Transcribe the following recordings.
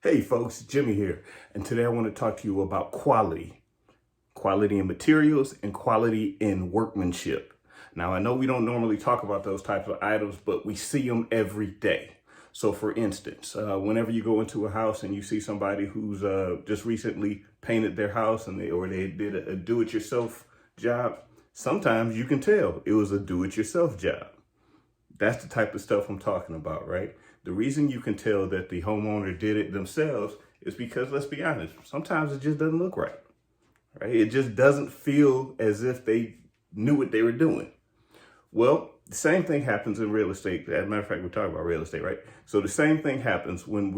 Hey folks, Jimmy here, and today I want to talk to you about quality. Quality in materials and quality in workmanship. Now I know we don't normally talk about those types of items, but we see them every day. So for instance, whenever you go into a house and you see somebody who's just recently painted their house and they did a do-it-yourself job, sometimes you can tell it was a do-it-yourself job. That's the type of stuff I'm talking about, right? The reason you can tell that the homeowner did it themselves is because, let's be honest, sometimes it just doesn't look right? It just doesn't feel as if they knew what they were doing. Well, the same thing happens in real estate. As a matter of fact, we're talking about real estate, right? So the same thing happens when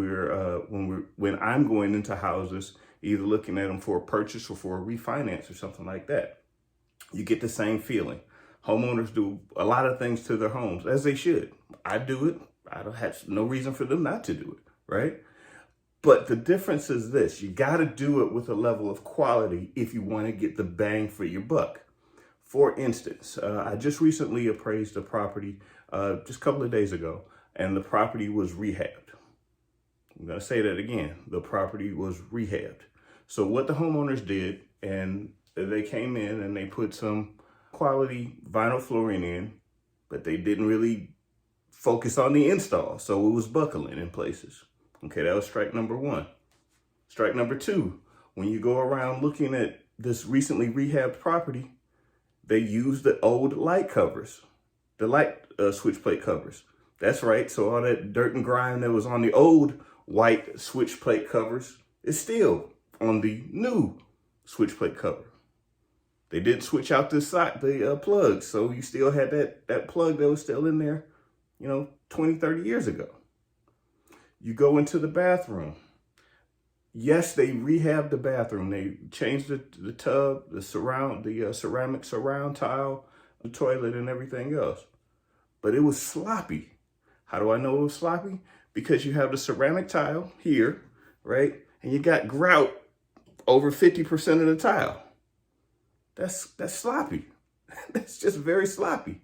when I'm going into houses, either looking at them for a purchase or for a refinance or something like that. You get the same feeling. Homeowners do a lot of things to their homes, as they should. I do it. I don't have no reason for them not to do it, right? But the difference is this: you got to do it with a level of quality if you want to get the bang for your buck. For instance, I just recently appraised a property just a couple of days ago, and the property was rehabbed. I'm going to say that again. The property was rehabbed. So what the homeowners did, and they came in and they put some quality vinyl flooring in, but they didn't really focus on the install. So it was buckling in places. Okay, that was strike number one. Strike number two, when you go around looking at this recently rehabbed property, they used the old light covers, the light switch plate covers. That's right. So all that dirt and grime that was on the old white switch plate covers is still on the new switch plate cover. They didn't switch out the plugs. So you still had that plug that was still in there, 20, 30 years ago. You go into the bathroom. Yes, they rehabbed the bathroom. They changed the tub, the ceramic surround tile, the toilet, and everything else. But it was sloppy. How do I know it was sloppy? Because you have the ceramic tile here, right? And you got grout over 50% of the tile. That's sloppy. That's just very sloppy.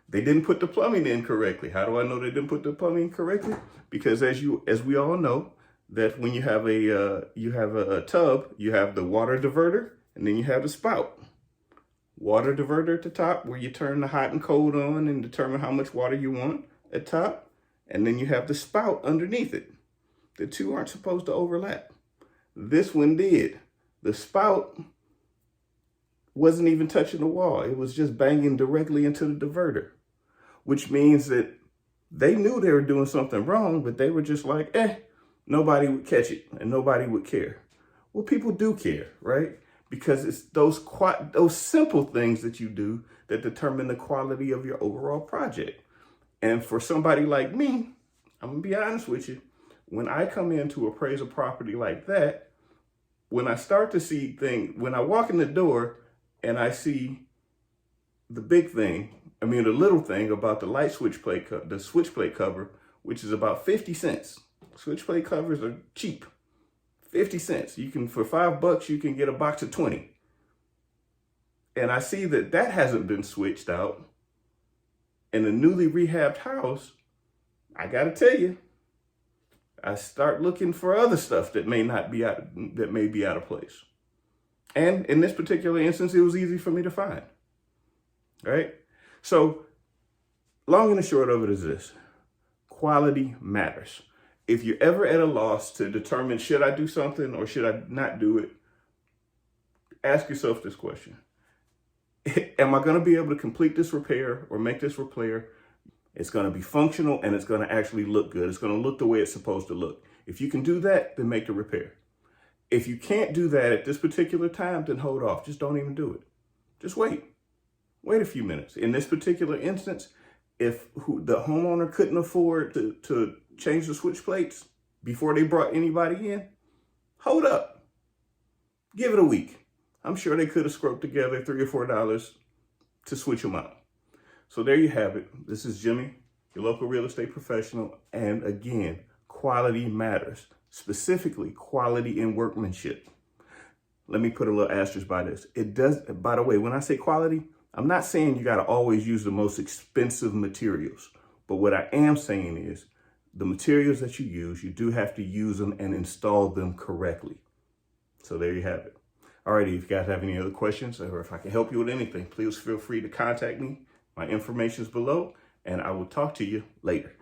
They didn't put the plumbing in correctly. How do I know they didn't put the plumbing correctly? Because as we all know, that when you have a tub, you have the water diverter, and then you have the spout. Water diverter at the top, where you turn the hot and cold on and determine how much water you want at top, and then you have the spout underneath it. The two aren't supposed to overlap. This one did. The spout wasn't even touching the wall. It was just banging directly into the diverter, which means that they knew they were doing something wrong, but they were just like, nobody would catch it and nobody would care. Well, people do care, right? Because it's those simple things that you do that determine the quality of your overall project. And for somebody like me, I'm gonna be honest with you, when I come in to appraise a property like that, when I start to see things, when I walk in the door and I see the little thing about the light switch plate, the switch plate cover, which is about 50 cents. Switch plate covers are cheap, 50 cents. For $5, you can get a box of 20. And I see that hasn't been switched out in a newly rehabbed house. I got to tell you, I start looking for other stuff that may be out of place. And in this particular instance, it was easy for me to find, right? So long and the short of it is this: quality matters. If you're ever at a loss to determine, should I do something or should I not do it, ask yourself this question. Am I going to be able to complete this repair or make this repair? It's going to be functional and it's going to actually look good. It's going to look the way it's supposed to look. If you can do that, then make the repair. If you can't do that at this particular time, then hold off. Just don't even do it. Just wait. Wait a few minutes. In this particular instance, if the homeowner couldn't afford to change the switch plates before they brought anybody in, hold up. Give it a week. I'm sure they could have scraped together $3 or $4 to switch them out. So there you have it. This is Jimmy, your local real estate professional. And again, quality matters, specifically quality in workmanship. Let me put a little asterisk by this. It does, by the way, when I say quality, I'm not saying you got to always use the most expensive materials. But what I am saying is the materials that you use, you do have to use them and install them correctly. So there you have it. Alrighty, if you guys have any other questions or if I can help you with anything, please feel free to contact me. My information is below, and I will talk to you later.